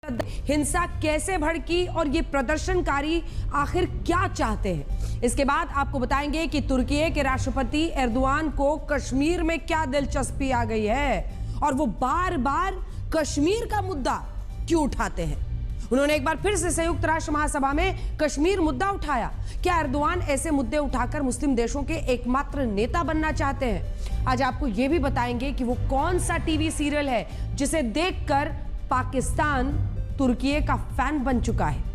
हिंसा कैसे भड़की और ये प्रदर्शनकारी आखिर क्या चाहते हैं। इसके बाद आपको बताएंगे कि तुर्की के राष्ट्रपति एर्दोआन को कश्मीर में क्या दिलचस्पी आ गई है और वो बार बार कश्मीर का मुद्दा क्यों उठाते हैं। उन्होंने एक बार फिर से संयुक्त राष्ट्र महासभा में कश्मीर मुद्दा उठाया। क्या एर्दोआन ऐसे मुद्दे उठाकर मुस्लिम देशों के एकमात्र नेता बनना चाहते हैं। आज आपको यह भी बताएंगे कि वो कौन सा टीवी सीरियल है जिसे देखकर पाकिस्तान तुर्की का फैन बन चुका है।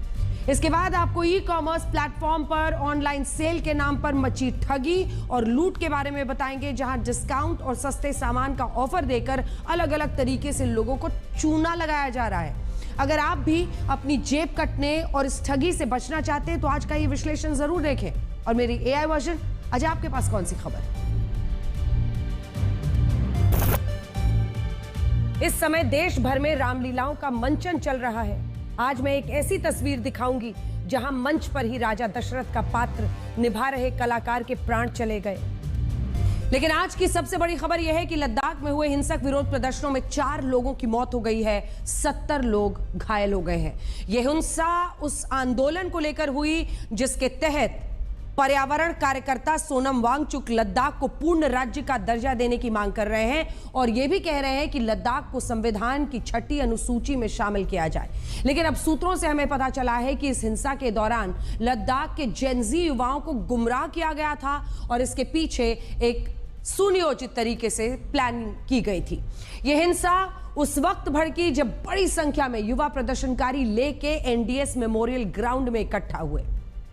इसके बाद आपको ई कॉमर्स प्लेटफॉर्म पर ऑनलाइन सेल के नाम पर मची ठगी और लूट के बारे में बताएंगे, जहां डिस्काउंट और सस्ते सामान का ऑफर देकर अलग अलग तरीके से लोगों को चूना लगाया जा रहा है। अगर आप भी अपनी जेब कटने और इस ठगी से बचना चाहते हैं तो आज का ये विश्लेषण जरूर देखें। और मेरी एआई वर्जन, आज आपके पास कौन सी खबर है। इस समय देश भर में रामलीलाओं का मंचन चल रहा है। आज मैं एक ऐसी तस्वीर दिखाऊंगी जहां मंच पर ही राजा दशरथ का पात्र निभा रहे कलाकार के प्राण चले गए। लेकिन आज की सबसे बड़ी खबर यह है कि लद्दाख में हुए हिंसक विरोध प्रदर्शनों में 4 लोगों की मौत हो गई है, 70 लोग घायल हो गए हैं। यह हिंसा उस आंदोलन को लेकर हुई जिसके तहत पर्यावरण कार्यकर्ता सोनम वांगचुक लद्दाख को पूर्ण राज्य का दर्जा देने की मांग कर रहे हैं और यह भी कह रहे हैं कि लद्दाख को संविधान की 6ठी अनुसूची में शामिल किया जाए। लेकिन अब सूत्रों से हमें पता चला है कि इस हिंसा के दौरान लद्दाख के जेनजी युवाओं को गुमराह किया गया था और इसके पीछे एक सुनियोजित तरीके से प्लानिंग की गई थी। यह हिंसा उस वक्त भड़की जब बड़ी संख्या में युवा प्रदर्शनकारी लेके एनडीएस मेमोरियल ग्राउंड में इकट्ठा हुए।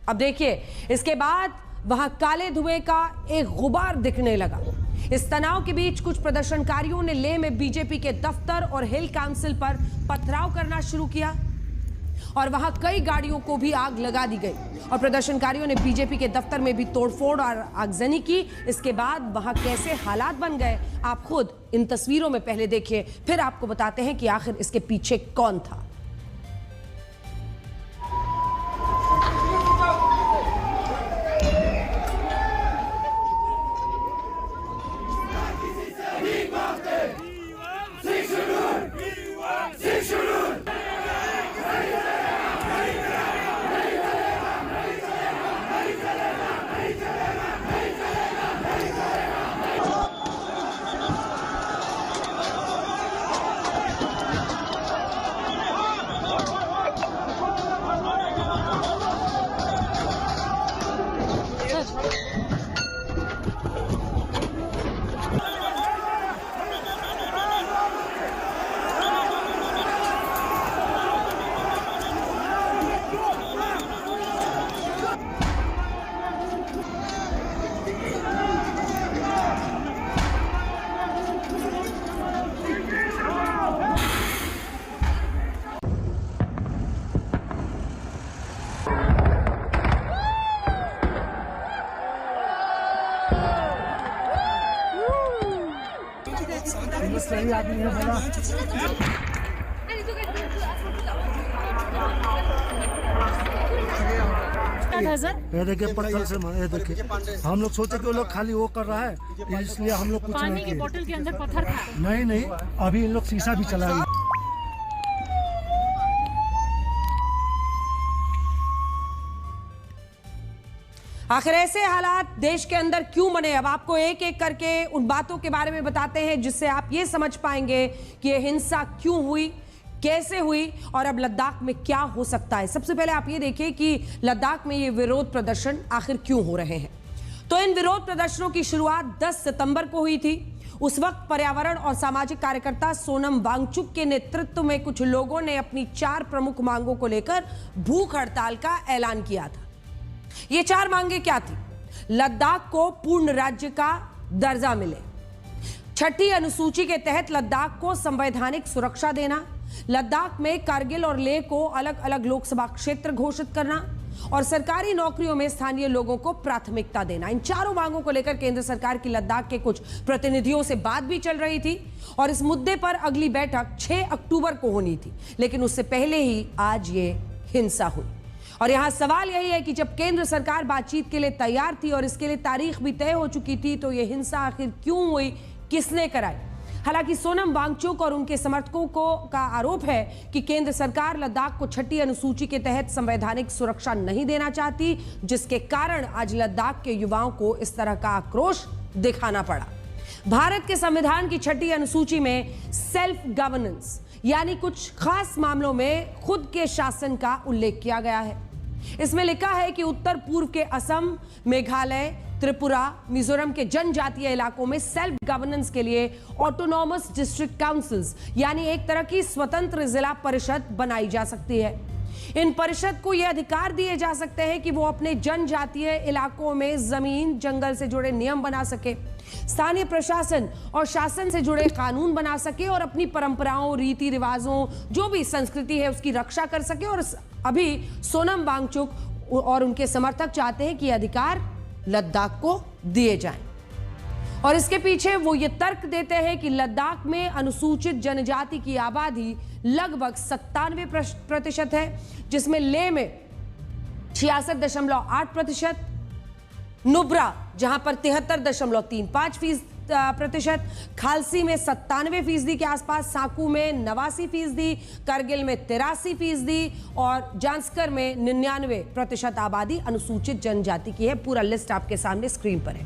अब देखिए, इसके बाद वहां काले धुएं का एक गुबार दिखने लगा। इस तनाव के बीच कुछ प्रदर्शनकारियों ने लेह में बीजेपी के दफ्तर और हिल काउंसिल पर पथराव करना शुरू किया और वहां कई गाड़ियों को भी आग लगा दी गई और प्रदर्शनकारियों ने बीजेपी के दफ्तर में भी तोड़फोड़ और आगजनी की। इसके बाद वहां कैसे हालात बन गए, आप खुद इन तस्वीरों में पहले देखिए, फिर आपको बताते हैं कि आखिर इसके पीछे कौन था। सही आदमी है बोला। ये देखिए पत्थर से ये देखिए, हम लोग सोचे कि वो लोग खाली वो कर रहा है इसलिए हम लोग कुछ नहीं किए। बोतल के अंदर पत्थर था। नहीं, अभी इन लोग शीशा भी चलाए। आखिर ऐसे हालात देश के अंदर क्यों बने, अब आपको एक एक करके उन बातों के बारे में बताते हैं जिससे आप ये समझ पाएंगे कि यह हिंसा क्यों हुई, कैसे हुई और अब लद्दाख में क्या हो सकता है। सबसे पहले आप ये देखिए कि लद्दाख में ये विरोध प्रदर्शन आखिर क्यों हो रहे हैं। तो इन विरोध प्रदर्शनों की शुरुआत 10 सितंबर को हुई थी। उस वक्त पर्यावरण और सामाजिक कार्यकर्ता सोनम वांगचुक के नेतृत्व में कुछ लोगों ने अपनी 4 प्रमुख मांगों को लेकर भूख हड़ताल का ऐलान किया था। ये 4 मांगे क्या थी? लद्दाख को पूर्ण राज्य का दर्जा मिले, 6ठी अनुसूची के तहत लद्दाख को संवैधानिक सुरक्षा देना, लद्दाख में कारगिल और लेह को अलग अलग लोकसभा क्षेत्र घोषित करना और सरकारी नौकरियों में स्थानीय लोगों को प्राथमिकता देना। इन 4 मांगों को लेकर केंद्र सरकार की लद्दाख के कुछ प्रतिनिधियों से बात भी चल रही थी और इस मुद्दे पर अगली बैठक 6 अक्टूबर को होनी थी। लेकिन उससे पहले ही आज ये हिंसा हुई और यहां सवाल यही है कि जब केंद्र सरकार बातचीत के लिए तैयार थी और इसके लिए तारीख भी तय हो चुकी थी, तो यह हिंसा आखिर क्यों हुई, किसने कराई? हालांकि सोनम वांगचुक और उनके समर्थकों का आरोप है कि केंद्र सरकार लद्दाख को 6ठी अनुसूची के तहत संवैधानिक सुरक्षा नहीं देना चाहती, जिसके कारण आज लद्दाख के युवाओं को इस तरह का आक्रोश दिखाना पड़ा। भारत के संविधान की 6ठी अनुसूची में सेल्फ गवर्नेंस यानी कुछ खास मामलों में खुद के शासन का उल्लेख किया गया है। इसमें लिखा है कि उत्तर पूर्व के असम, मेघालय, त्रिपुरा, मिजोरम के जनजातीय इलाकों में सेल्फ गवर्नेंस के लिए ऑटोनॉमस डिस्ट्रिक्ट काउंसिल्स यानी एक तरह की स्वतंत्र जिला परिषद बनाई जा सकती है। इन परिषद को यह अधिकार दिए जा सकते हैं कि वो अपने जनजातीय इलाकों में जमीन, जंगल से जुड़े नियम बना सके, स्थानीय प्रशासन और शासन से जुड़े कानून बना सके और अपनी परंपराओं, रीति रिवाजों, जो भी संस्कृति है उसकी रक्षा कर सके। और अभी सोनम वांगचुक और उनके समर्थक चाहते हैं कि अधिकार लद्दाख को दिए जाएं। और इसके पीछे वो ये तर्क देते हैं कि लद्दाख में अनुसूचित जनजाति की आबादी लगभग 97% है, जिसमें लेह में 66.8%, नुब्रा जहां पर 73.35%, खालसी में 97% के आसपास, साकू में 89%, करगिल में 83% और जांस्कर में 99% आबादी अनुसूचित जनजाति की है। पूरा लिस्ट आपके सामने स्क्रीन पर है।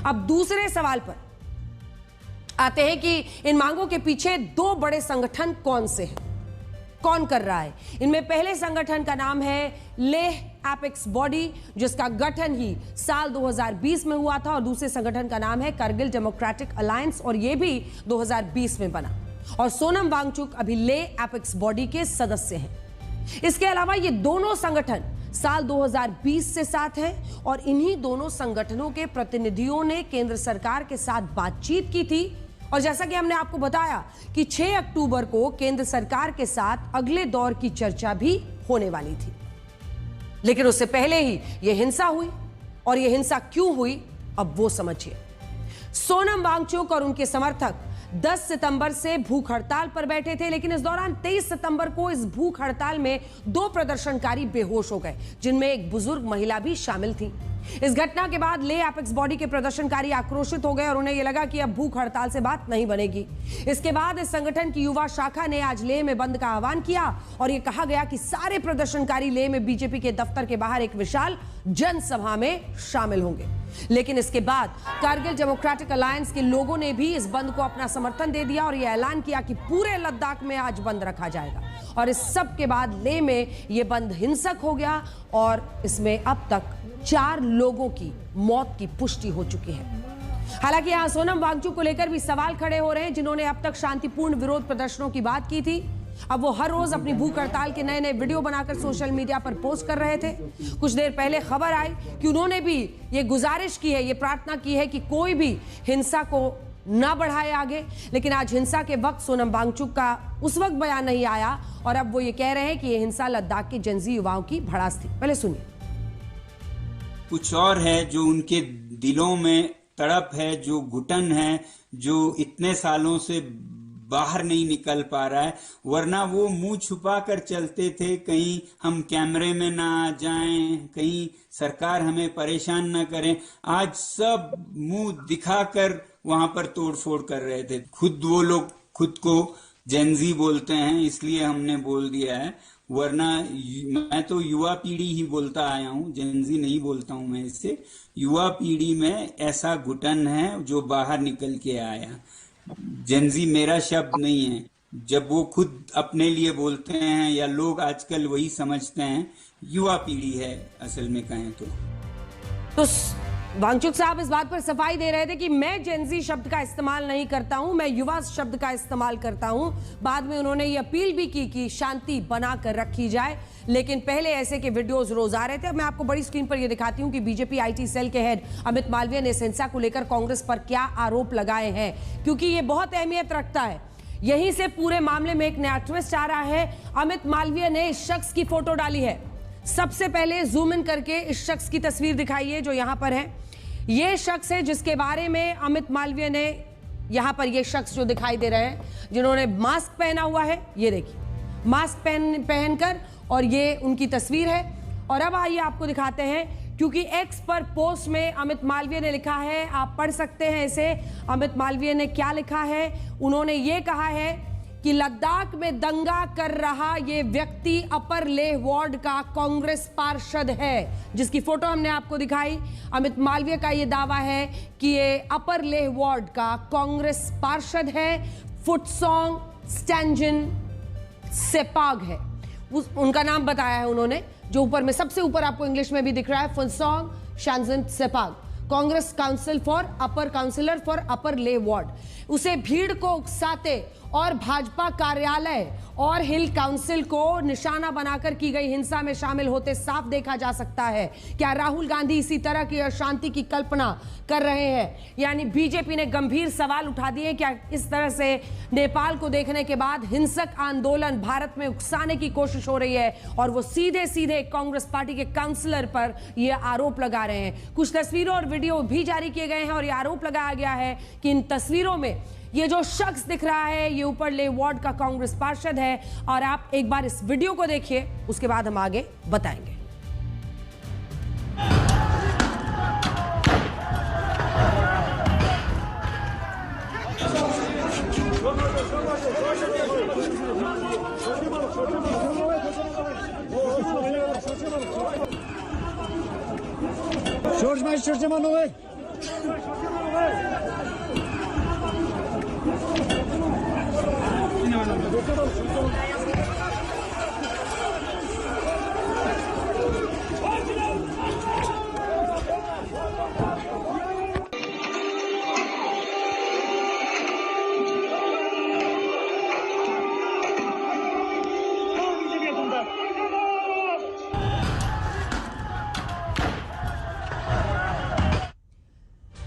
अब दूसरे सवाल पर आते हैं कि इन मांगों के पीछे 2 बड़े संगठन कौन से हैं, कौन कर रहा है। इनमें पहले संगठन का नाम है लेह एपेक्स बॉडी, जिसका गठन ही साल 2020 में हुआ था, और दूसरे संगठन का नाम है कारगिल डेमोक्रेटिक अलायंस और यह भी 2020 में बना। और सोनम वांगचुक अभी लेह एपेक्स बॉडी के सदस्य हैं। इसके अलावा ये दोनों संगठन साल 2020 से साथ हैं और इन्हीं दोनों संगठनों के प्रतिनिधियों ने केंद्र सरकार के साथ बातचीत की थी। और जैसा कि हमने आपको बताया कि 6 अक्टूबर को केंद्र सरकार के साथ अगले दौर की चर्चा भी होने वाली थी, लेकिन उससे पहले ही यह हिंसा हुई। और यह हिंसा क्यों हुई, अब वो समझिए। सोनम वांगचुक और उनके समर्थक 10 सितंबर से भूख हड़ताल पर बैठे थे, लेकिन इस दौरान 23 सितंबर को इस भूख हड़ताल में 2 प्रदर्शनकारी बेहोश हो गए, जिनमें एक बुजुर्ग महिला भी शामिल थी। इस घटना के बाद लेह एपेक्स बॉडी के प्रदर्शनकारी आक्रोशित हो गए और उन्हें यह लगा कि अब भूख हड़ताल से बात नहीं बनेगी। इसके बाद इस संगठन की युवा शाखा ने आज लेह में बंद का आह्वान किया और यह कहा गया कि सारे प्रदर्शनकारी लेह में बीजेपी के दफ्तर के बाहर एक विशाल जनसभा में शामिल होंगे। लेकिन इसके बाद कारगिल डेमोक्रेटिक अलायंस के लोगों ने भी इस बंद को अपना समर्थन दे दिया और यह ऐलान किया कि पूरे लद्दाख में आज बंद रखा जाएगा। और इस सब के बाद लेह में यह बंद हिंसक हो गया और इसमें अब तक 4 लोगों की मौत की पुष्टि हो चुकी है। हालांकि यहां सोनम वांगचुक को लेकर भी सवाल खड़े हो रहे हैं, जिन्होंने अब तक शांतिपूर्ण विरोध प्रदर्शनों की बात की थी। अब वो हर रोज अपनी भूख हड़ताल के नए-नए वीडियो बनाकर सोशल मीडिया पर पोस्ट कर रहे थे। कुछ देर पहले खबर आई कि उन्होंने भी ये गुजारिश की है, ये प्रार्थना की है कि कोई भी हिंसा को ना बढ़ाए आगे। लेकिन आज हिंसा के वक्त सोनम वांगचुक का उस वक्त बयान नहीं आया और अब वो ये कह रहे हैं कि ये हिंसा लद्दाख के जनजी युवाओं की भड़ास थी। पहले सुनिए। कुछ और है जो उनके दिलों में तड़प है, जो घुटन है, जो इतने सालों से बाहर नहीं निकल पा रहा है। वरना वो मुंह छुपा कर चलते थे, कहीं हम कैमरे में ना आ जाएं, कहीं सरकार हमें परेशान ना करे। आज सब मुंह दिखाकर वहां पर तोड़फोड़ कर रहे थे। खुद वो लोग खुद को जेनजी बोलते हैं, इसलिए हमने बोल दिया है, वरना मैं तो युवा पीढ़ी ही बोलता आया हूं, जेनजी नहीं बोलता हूं मैं इससे। युवा पीढ़ी में ऐसा घुटन है जो बाहर निकल के आया। जेनजी मेरा शब्द नहीं है, जब वो खुद अपने लिए बोलते हैं या लोग आजकल वही समझते हैं, युवा पीढ़ी है असल में कहें तो वांगचुक साहब इस बात पर सफाई दे रहे थे कि मैं जेनजी शब्द का इस्तेमाल नहीं करता हूं, मैं युवा शब्द का इस्तेमाल करता हूं। बाद में उन्होंने ये अपील भी की कि शांति बनाकर रखी जाए, लेकिन पहले ऐसे के वीडियोस रोज आ रहे थे। मैं आपको बड़ी स्क्रीन पर यह दिखाती हूं कि बीजेपी आईटी सेल के हेड अमित मालवीय ने इस हिंसा को लेकर कांग्रेस पर क्या आरोप लगाए हैं, क्योंकि ये बहुत अहमियत रखता है। यहीं से पूरे मामले में एक नया ट्विस्ट आ रहा है। अमित मालवीय ने इस शख्स की फोटो डाली है। सबसे पहले जूम इन करके इस शख्स की तस्वीर दिखाइए जो यहां पर है। ये शख्स है जिसके बारे में अमित मालवीय ने, यहां पर ये शख्स जो दिखाई दे रहे हैं, जिन्होंने मास्क पहना हुआ है, ये देखिए मास्क पहनकर, और ये उनकी तस्वीर है। और अब आइए आपको दिखाते हैं क्योंकि एक्स पर पोस्ट में अमित मालवीय ने लिखा है, आप पढ़ सकते हैं इसे। अमित मालवीय ने क्या लिखा है? उन्होंने ये कहा है कि लद्दाख में दंगा कर रहा ये व्यक्ति अपर लेह वार्ड का कांग्रेस पार्षद है, जिसकी फोटो हमने आपको दिखाई। अमित मालवीय का ये दावा है कि ये अपर लेह वार्ड का कांग्रेस पार्षद है। फुटसोंग स्टैंजन सेपाग है उनका नाम बताया है उन्होंने, जो ऊपर में सबसे ऊपर आपको इंग्लिश में भी दिख रहा है, फुटसोंग स्टैंजन सेपाग, कांग्रेस काउंसिलर फॉर अपर ले वार्ड। उसे भीड़ को उकसाते और भाजपा कार्यालय और हिल काउंसिल को निशाना बनाकर की गई हिंसा में शामिल होते साफ देखा जा सकता है। क्या राहुल गांधी इसी तरह की अशांति की कल्पना कर रहे हैं? यानी बीजेपी ने गंभीर सवाल उठा दिए, क्या इस तरह से नेपाल को देखने के बाद हिंसक आंदोलन भारत में उकसाने की कोशिश हो रही है? और वो सीधे सीधे कांग्रेस पार्टी के काउंसलर पर यह आरोप लगा रहे हैं। कुछ तस्वीरों और वीडियो भी जारी किए गए हैं और यह आरोप लगाया गया है कि इन तस्वीरों में ये जो शख्स दिख रहा है ये ऊपर ले वार्ड का कांग्रेस पार्षद है। और आप एक बार इस वीडियो को देखिए, उसके बाद हम आगे बताएंगे।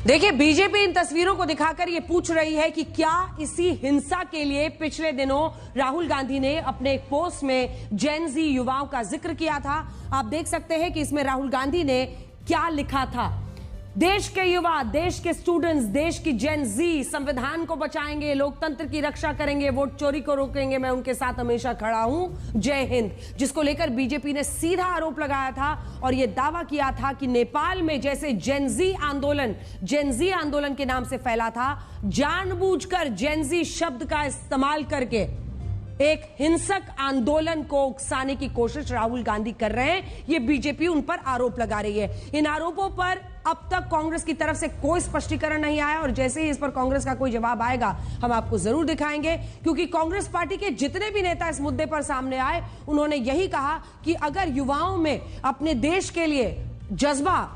देखिए, बीजेपी इन तस्वीरों को दिखाकर यह पूछ रही है कि क्या इसी हिंसा के लिए पिछले दिनों राहुल गांधी ने अपने एक पोस्ट में जेन जी युवाओं का जिक्र किया था। आप देख सकते हैं कि इसमें राहुल गांधी ने क्या लिखा था। देश के युवा, देश के स्टूडेंट्स, देश की जेन जी संविधान को बचाएंगे, लोकतंत्र की रक्षा करेंगे, वोट चोरी को रोकेंगे, मैं उनके साथ हमेशा खड़ा हूं, जय हिंद। जिसको लेकर बीजेपी ने सीधा आरोप लगाया था और यह दावा किया था कि नेपाल में जैसे जेन जी आंदोलन के नाम से फैला था, जानबूझकर जेन जी शब्द का इस्तेमाल करके एक हिंसक आंदोलन को उकसाने की कोशिश राहुल गांधी कर रहे हैं। ये बीजेपी उन पर आरोप लगा रही है। इन आरोपों पर अब तक कांग्रेस की तरफ से कोई स्पष्टीकरण नहीं आया और जैसे ही इस पर कांग्रेस का कोई जवाब आएगा हम आपको जरूर दिखाएंगे, क्योंकि कांग्रेस पार्टी के जितने भी नेता इस मुद्दे पर सामने आए उन्होंने यही कहा कि अगर युवाओं में अपने देश के लिए जज्बा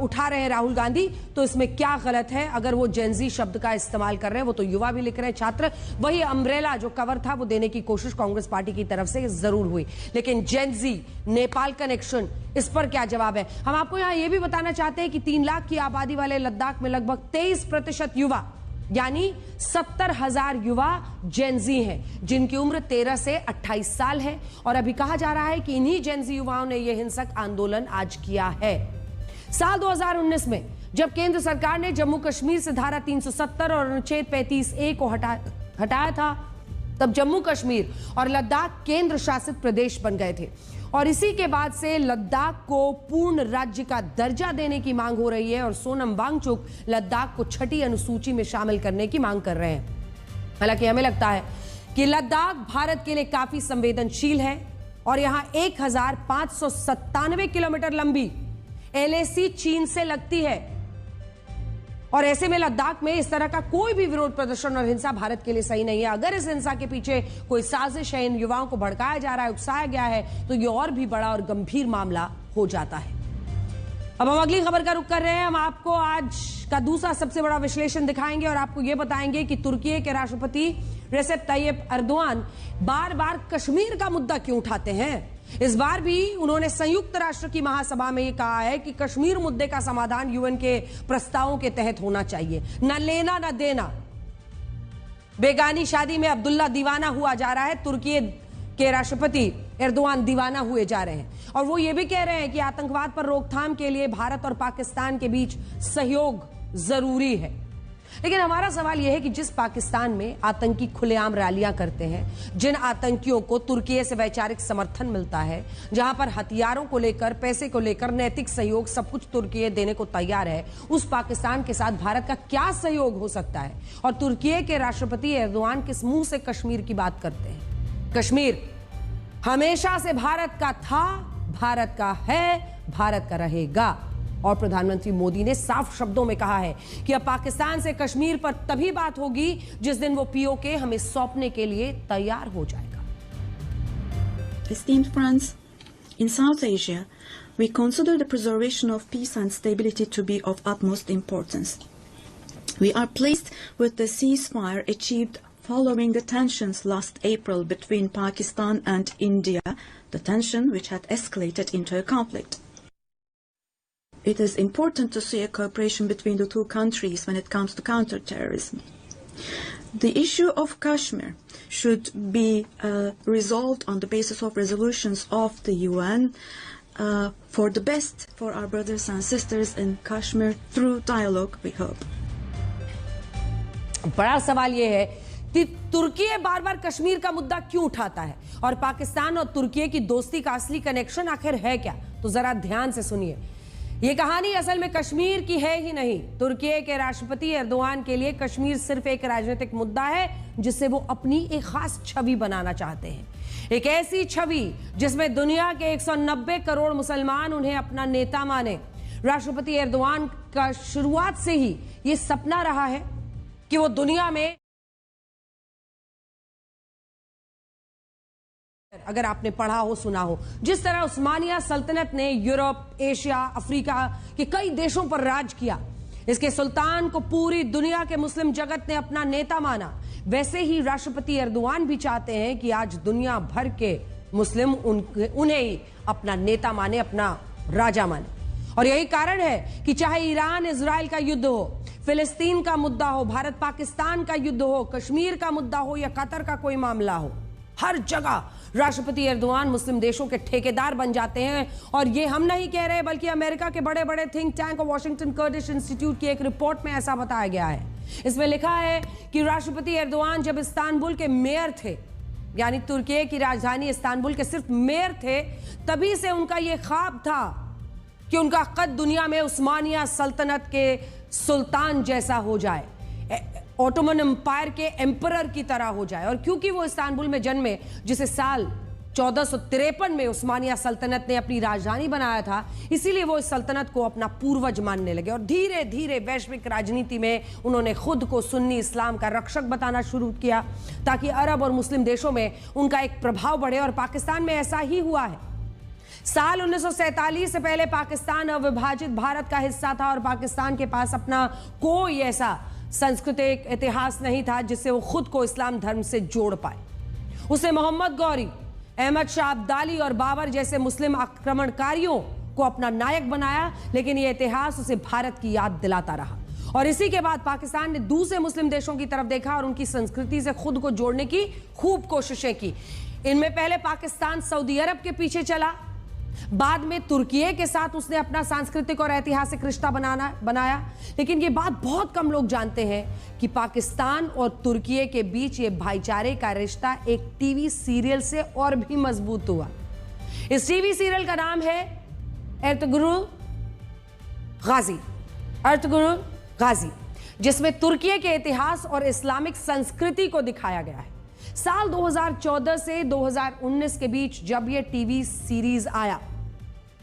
उठा रहे हैं राहुल गांधी, तो इसमें क्या गलत है? अगर वो जेनजी शब्द का इस्तेमाल कर रहे हैं, वो तो युवा भी लिख रहे हैं, छात्र। वही अम्ब्रेला जो कवर था वो देने की कोशिश कांग्रेस पार्टी की तरफ से जरूर हुई, लेकिन जेनजी नेपाल कनेक्शन, इस पर क्या जवाब है? हम आपको यहां यह भी बताना चाहते हैं कि 3 लाख की आबादी वाले लद्दाख में लगभग 23% युवा यानी 70,000 युवा जेनजी हैं, जिनकी उम्र 13 से 28 साल है। और अभी कहा जा रहा है कि इन्हीं जेनजी युवाओं ने यह हिंसक आंदोलन आज किया है। साल 2019 में जब केंद्र सरकार ने जम्मू कश्मीर से धारा 370 और अनुच्छेद 35A को हटाया था, तब जम्मू कश्मीर और लद्दाख केंद्र शासित प्रदेश बन गए थे और इसी के बाद से लद्दाख को पूर्ण राज्य का दर्जा देने की मांग हो रही है और सोनम वांगचुक लद्दाख को 6ठी अनुसूची में शामिल करने की मांग कर रहे हैं। हालांकि हमें लगता है कि लद्दाख भारत के लिए काफी संवेदनशील है और यहां 1597 किलोमीटर लंबी LAC चीन से लगती है और ऐसे में लद्दाख में इस तरह का कोई भी विरोध प्रदर्शन और हिंसा भारत के लिए सही नहीं है। अगर इस हिंसा के पीछे कोई साजिश है, इन युवाओं को भड़काया जा रहा है, उकसाया गया है, तो ये और भी बड़ा और गंभीर मामला हो जाता है। अब हम अगली खबर का रुख कर रहे हैं। हम आपको आज का दूसरा सबसे बड़ा विश्लेषण दिखाएंगे और आपको यह बताएंगे कि तुर्की के राष्ट्रपति रेसेप ताइयप एर्दोआन बार बार कश्मीर का मुद्दा क्यों उठाते हैं। इस बार भी उन्होंने संयुक्त राष्ट्र की महासभा में यह कहा है कि कश्मीर मुद्दे का समाधान UN के प्रस्तावों के तहत होना चाहिए, न लेना न देना। बेगानी शादी में अब्दुल्ला दीवाना हुआ जा रहा है, तुर्की के राष्ट्रपति एर्दोआन दीवाना हुए जा रहे हैं और वो ये भी कह रहे हैं कि आतंकवाद पर रोकथाम के लिए भारत और पाकिस्तान के बीच सहयोग जरूरी है। लेकिन हमारा सवाल यह है कि जिस पाकिस्तान में आतंकी खुलेआम रैलियां करते हैं, जिन आतंकियों को तुर्की से वैचारिक समर्थन मिलता है, जहां पर हथियारों को लेकर, पैसे को लेकर, नैतिक सहयोग सब कुछ तुर्की देने को तैयार है, उस पाकिस्तान के साथ भारत का क्या सहयोग हो सकता है? और तुर्की के राष्ट्रपति एर्दोआन किस मुंह से कश्मीर की बात करते हैं? कश्मीर हमेशा से भारत का था, भारत का है, भारत का रहेगा। और प्रधानमंत्री मोदी ने साफ शब्दों में कहा है कि अब पाकिस्तान से कश्मीर पर तभी बात होगी जिस दिन वो पीओके हमें सौंपने के लिए तैयार हो जाएगा। Esteemed friends, in South Asia, we consider the preservation of peace and stability to be of utmost importance. We are pleased with the ceasefire achieved following the tensions last April between Pakistan and India, the tension which had escalated into a conflict. It is important to see a cooperation between the two countries when it comes to counterterrorism. The issue of Kashmir should be resolved on the basis of resolutions of the UN for the best for our brothers and sisters in Kashmir through dialogue, we hope. बड़ा सवाल यह है कि तुर्की बार बार कश्मीर का मुद्दा क्यों उठाता है और पाकिस्तान और तुर्की की दोस्ती का असली कनेक्शन आखिर है क्या? तो जरा ध्यान से सुनिए। ये कहानी असल में कश्मीर की है ही नहीं। तुर्की के राष्ट्रपति एर्दोआन के लिए कश्मीर सिर्फ एक राजनीतिक मुद्दा है जिससे वो अपनी एक खास छवि बनाना चाहते हैं। एक ऐसी छवि जिसमें दुनिया के 190 करोड़ मुसलमान उन्हें अपना नेता माने। राष्ट्रपति एर्दोआन का शुरुआत से ही ये सपना रहा है कि वो दुनिया में, अगर आपने पढ़ा हो, सुना हो, जिस तरह उस्मानिया सल्तनत ने यूरोप, एशिया, अफ्रीका के कई देशों पर राज किया, इसके सुल्तान को पूरी दुनिया के मुस्लिम जगत ने अपना नेता माना, वैसे ही राष्ट्रपति एर्दोआन भी चाहते हैं कि आज दुनिया भर के मुस्लिम उन्हें ही अपना नेता माने, अपना राजा माने। और यही कारण है कि चाहे ईरान इजराइल का युद्ध हो, फिलिस्तीन का मुद्दा हो, भारत पाकिस्तान का युद्ध हो, कश्मीर का मुद्दा हो या कतर का कोई मामला हो, हर जगह राष्ट्रपति एर्दोआन मुस्लिम देशों के ठेकेदार बन जाते हैं। और ये हम नहीं कह रहे, बल्कि अमेरिका के बड़े बड़े थिंक टैंक और वॉशिंगटन कर्टिश इंस्टीट्यूट की एक रिपोर्ट में ऐसा बताया गया है। इसमें लिखा है कि राष्ट्रपति एर्दोआन जब इस्तांबुल के मेयर थे, यानी तुर्की की राजधानी इस्तांबुल के सिर्फ मेयर थे, तभी से उनका यह ख्वाब था कि उनका कद दुनिया में उस्मानिया सल्तनत के सुल्तान जैसा हो जाए, ऑटोमन एम्पायर के एम्परर की तरह हो जाए। और क्योंकि वो इस्तांबुल में जन्मे, जिसे साल 1453 में उस्मानिया सल्तनत ने अपनी राजधानी बनाया था, इसीलिए वो इस सल्तनत को अपना पूर्वज मानने लगे। और धीरे धीरे वैश्विक राजनीति में उन्होंने खुद को सुन्नी इस्लाम का रक्षक बताना शुरू किया ताकि अरब और मुस्लिम देशों में उनका एक प्रभाव बढ़े। और पाकिस्तान में ऐसा ही हुआ है। साल 1947 से पहले पाकिस्तान अविभाजित भारत का हिस्सा था और पाकिस्तान के पास अपना कोई ऐसा सांस्कृतिक इतिहास नहीं था जिससे वो खुद को इस्लाम धर्म से जोड़ पाए। उसने मोहम्मद गौरी, अहमद शाह अब्दाली और बाबर जैसे मुस्लिम आक्रमणकारियों को अपना नायक बनाया, लेकिन यह इतिहास उसे भारत की याद दिलाता रहा। और इसी के बाद पाकिस्तान ने दूसरे मुस्लिम देशों की तरफ देखा और उनकी संस्कृति से खुद को जोड़ने की खूब कोशिशें की। इनमें पहले पाकिस्तान सऊदी अरब के पीछे चला, बाद में तुर्की के साथ उसने अपना सांस्कृतिक और ऐतिहासिक रिश्ता बनाया। लेकिन ये बात बहुत कम लोग जानते हैं कि पाकिस्तान और तुर्की के बीच ये भाईचारे का रिश्ता एक टीवी सीरियल से और भी मजबूत हुआ। इस टीवी सीरियल का नाम है एर्तुगरुल गाजी, जिसमें तुर्की के इतिहास और इस्लामिक संस्कृति को दिखाया गया है। साल 2014 से 2019 के बीच जब यह टीवी सीरीज आया,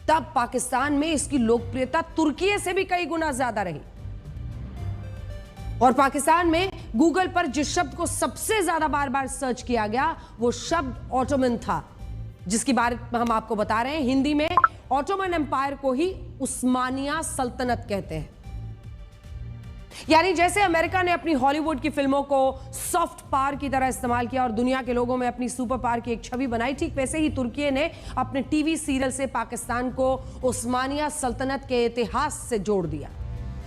तब पाकिस्तान में इसकी लोकप्रियता तुर्की से भी कई गुना ज्यादा रही। और पाकिस्तान में गूगल पर जिस शब्द को सबसे ज्यादा बार बार सर्च किया गया, वो शब्द ऑटोमन था, जिसकी बारे में हम आपको बता रहे हैं। हिंदी में ऑटोमन एम्पायर को ही उस्मानिया सल्तनत कहते हैं। यानी जैसे अमेरिका ने अपनी हॉलीवुड की फिल्मों को सॉफ्ट पावर की तरह इस्तेमाल किया और दुनिया के लोगों में अपनी सुपर पावर की एक छवि बनाई, ठीक वैसे ही तुर्की ने अपने टीवी सीरियल से पाकिस्तान को उस्मानिया सल्तनत के इतिहास से जोड़ दिया।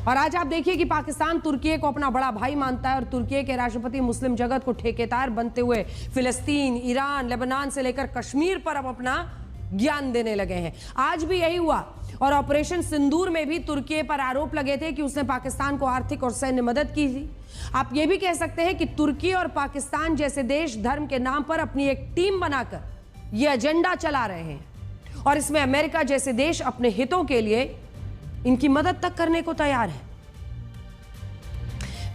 और आज आप देखिए कि पाकिस्तान तुर्की को अपना बड़ा भाई मानता है और तुर्की के राष्ट्रपति मुस्लिम जगत को ठेकेदार बनते हुए फिलिस्तीन, ईरान, लेबनान से लेकर कश्मीर पर अब अपना ज्ञान देने लगे हैं। आज भी यही हुआ और ऑपरेशन सिंदूर में भी तुर्की पर आरोप लगे थे कि उसने पाकिस्तान को आर्थिक और सैन्य मदद की थी। आप ये भी कह सकते हैं कि तुर्की और पाकिस्तान जैसे देश धर्म के नाम पर अपनी एक टीम बनाकर यह एजेंडा चला रहे हैं और इसमें अमेरिका जैसे देश अपने हितों के लिए इनकी मदद तक करने को तैयार है।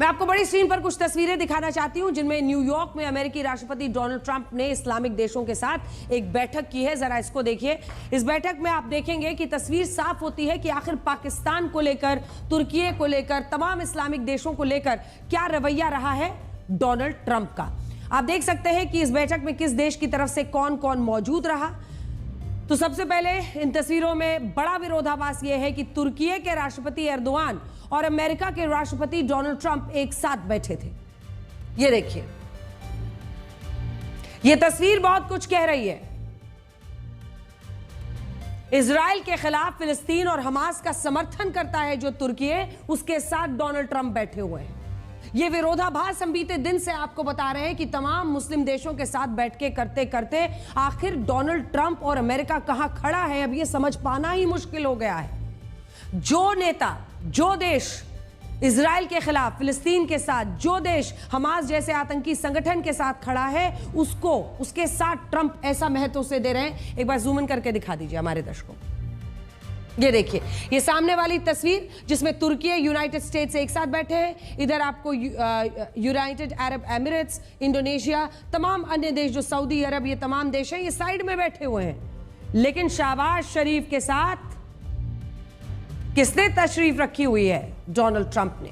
मैं आपको बड़ी स्क्रीन पर कुछ तस्वीरें दिखाना चाहती हूं जिनमें न्यूयॉर्क में अमेरिकी राष्ट्रपति डोनाल्ड ट्रंप ने इस्लामिक देशों के साथ एक बैठक की है। जरा इसको देखिए। इस बैठक में आप देखेंगे कि तस्वीर साफ होती है कि आखिर पाकिस्तान को लेकर, तुर्की को लेकर, तमाम इस्लामिक देशों को लेकर क्या रवैया रहा है डोनाल्ड ट्रंप का। आप देख सकते हैं कि इस बैठक में किस देश की तरफ से कौन कौन मौजूद रहा। तो सबसे पहले इन तस्वीरों में बड़ा विरोधाभास यह है कि तुर्की के राष्ट्रपति एर्दोआन और अमेरिका के राष्ट्रपति डोनाल्ड ट्रंप एक साथ बैठे थे। ये देखिए, ये तस्वीर बहुत कुछ कह रही है। इजराइल के खिलाफ फिलिस्तीन और हमास का समर्थन करता है जो तुर्की है, उसके साथ डोनाल्ड ट्रंप बैठे हुए हैं। ये विरोधाभास हम बीते दिन से आपको बता रहे हैं कि तमाम मुस्लिम देशों के साथ बैठ के करते करते आखिर डोनाल्ड ट्रंप और अमेरिका कहां खड़ा है, अब ये समझ पाना ही मुश्किल हो गया है। जो नेता, जो देश इजराइल के खिलाफ, फिलिस्तीन के साथ, जो देश हमास जैसे आतंकी संगठन के साथ खड़ा है, उसके साथ ट्रंप ऐसा महत्व से दे रहे हैं। एक बार जूम इन करके दिखा दीजिए हमारे दर्शकों। ये देखिए, ये सामने वाली तस्वीर जिसमें तुर्की, यूनाइटेड स्टेट्स एक साथ बैठे हैं। इधर आपको यूनाइटेड अरब एमिरेट्स, इंडोनेशिया, तमाम अन्य देश जो सऊदी अरब, ये तमाम देश हैं, ये साइड में बैठे हुए हैं। लेकिन शहबाज शरीफ के साथ किसने तशरीफ रखी हुई है? डोनाल्ड ट्रंप ने।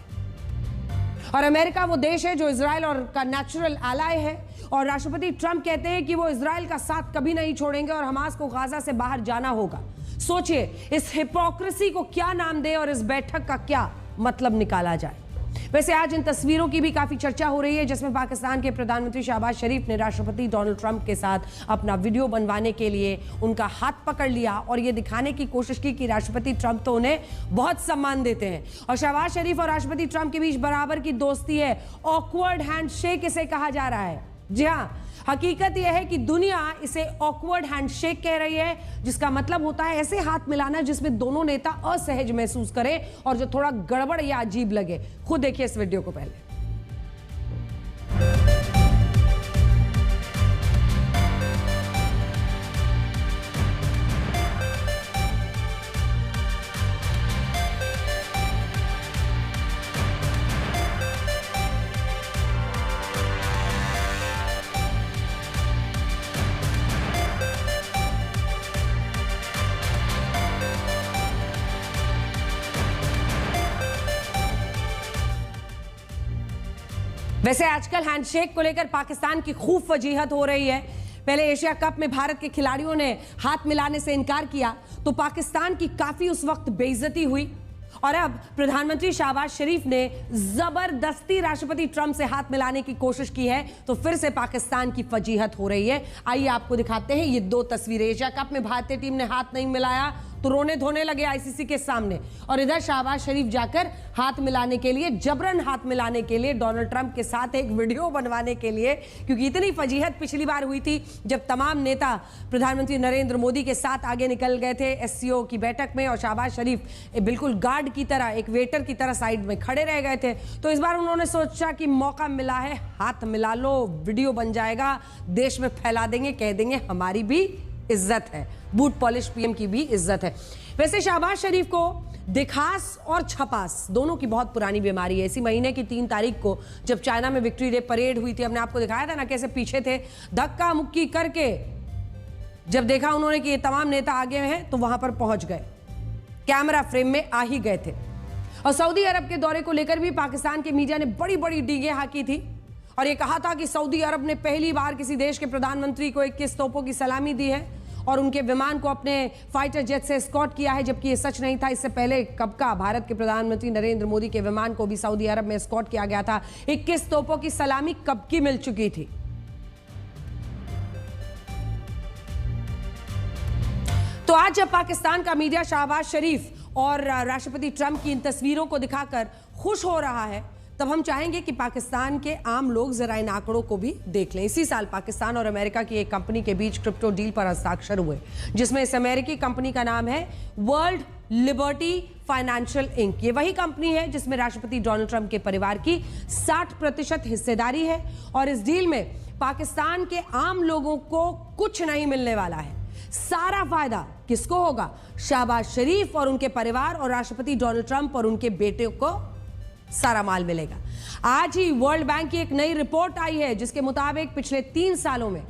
और अमेरिका वो देश है जो इजराइल और का नेचुरल एलाय है और राष्ट्रपति ट्रंप कहते हैं कि वो इजराइल का साथ कभी नहीं छोड़ेंगे और हमास को गाजा से बाहर जाना होगा। सोचिए इस हिपोक्रेसी को क्या नाम दे और इस बैठक का क्या मतलब निकाला जाए। वैसे आज इन तस्वीरों की भी काफी चर्चा हो रही है जिसमें पाकिस्तान के प्रधानमंत्री शहबाज शरीफ ने राष्ट्रपति डोनाल्ड ट्रंप के साथ अपना वीडियो बनवाने के लिए उनका हाथ पकड़ लिया और यह दिखाने की कोशिश की कि राष्ट्रपति ट्रंप तो उन्हें बहुत सम्मान देते हैं और शहबाज शरीफ और राष्ट्रपति ट्रंप के बीच बराबर की दोस्ती है। ऑकवर्ड हैंडशेक इसे कहा जा रहा है। जी हाँ, हकीकत यह है कि दुनिया इसे ऑकवर्ड हैंडशेक कह रही है, जिसका मतलब होता है ऐसे हाथ मिलाना जिसमें दोनों नेता असहज महसूस करें और जो थोड़ा गड़बड़ या अजीब लगे। खुद देखिए इस वीडियो को पहले। वैसे आजकल हैंडशेक को लेकर पाकिस्तान की खूब वजीहत हो रही है। पहले एशिया कप में भारत के खिलाड़ियों ने हाथ मिलाने से इनकार किया तो पाकिस्तान की काफी उस वक्त बेइज्जती हुई और अब प्रधानमंत्री शहबाज शरीफ ने जबरदस्ती राष्ट्रपति ट्रंप से हाथ मिलाने की कोशिश की है तो फिर से पाकिस्तान की फजीहत हो रही है। आइए आपको दिखाते हैं ये दो तस्वीरें। एशिया कप में भारतीय टीम ने हाथ नहीं मिलाया तो रोने धोने लगे आईसीसी के सामने और इधर शहबाज शरीफ जाकर हाथ मिलाने के लिए, जबरन हाथ मिलाने के लिए, डोनाल्ड ट्रंप के साथ एक वीडियो बनवाने के लिए, क्योंकि इतनी फजीहत पिछली बार हुई थी जब तमाम नेता प्रधानमंत्री नरेंद्र मोदी के साथ आगे निकल गए थे एससीओ की बैठक में और शहबाज शरीफ बिल्कुल गार्ड की तरह, एक वेटर की तरह साइड में खड़े रह गए थे। तो इस बार उन्होंने सोचा कि मौका मिला है, हाथ मिला लो, वीडियो बन जाएगा, देश में फैला देंगे, कह देंगे हमारी भी इज्जत है, बूट पॉलिश पीएम की भी इज्जत है। वैसे शहबाज शरीफ को दिखास और छपास दोनों की बहुत पुरानी बीमारी है। इसी महीने की 3 तारीख को जब चाइना में विक्ट्री डे परेड हुई थी, हमने आपको दिखाया था ना कैसे पीछे थे, धक्का मुक्की करके जब देखा उन्होंने कि ये तमाम नेता आगे हैं तो वहां पर पहुंच गए, कैमरा फ्रेम में आ ही गए थे। और सऊदी अरब के दौरे को लेकर भी पाकिस्तान के मीडिया ने बड़ी बड़ी डींगे हाकी थी और ये कहा था कि सऊदी अरब ने पहली बार किसी देश के प्रधानमंत्री को 21 तोपों की सलामी दी है और उनके विमान को अपने फाइटर जेट से एस्कॉर्ट किया है, जबकि ये सच नहीं था। इससे पहले कब का भारत के प्रधानमंत्री नरेंद्र मोदी के विमान को भी सऊदी अरब में एस्कॉर्ट किया गया था। 21 तोपों की सलामी कब की मिल चुकी थी। तो आज जब पाकिस्तान का मीडिया शहबाज शरीफ और राष्ट्रपति ट्रंप की इन तस्वीरों को दिखाकर खुश हो रहा है तब हम चाहेंगे कि पाकिस्तान के आम लोग जरा इन आंकड़ों को भी देख लें। इसी साल पाकिस्तान और अमेरिका की एक कंपनी के बीच क्रिप्टो डील पर हस्ताक्षर हुए, जिसमें इस अमेरिकी कंपनी का नाम है वर्ल्ड लिबर्टी फाइनेंशियल इंक। ये वही कंपनी है जिसमें राष्ट्रपति डोनाल्ड ट्रंप के परिवार की 60% हिस्सेदारी है, और इस डील में पाकिस्तान के आम लोगों को कुछ नहीं मिलने वाला है। सारा फायदा किसको होगा? शहबाज शरीफ और उनके परिवार, और राष्ट्रपति डोनाल्ड ट्रंप और उनके बेटे को सारा माल मिलेगा। आज ही वर्ल्ड बैंक की एक नई रिपोर्ट आई है जिसके मुताबिक पिछले 3 सालों में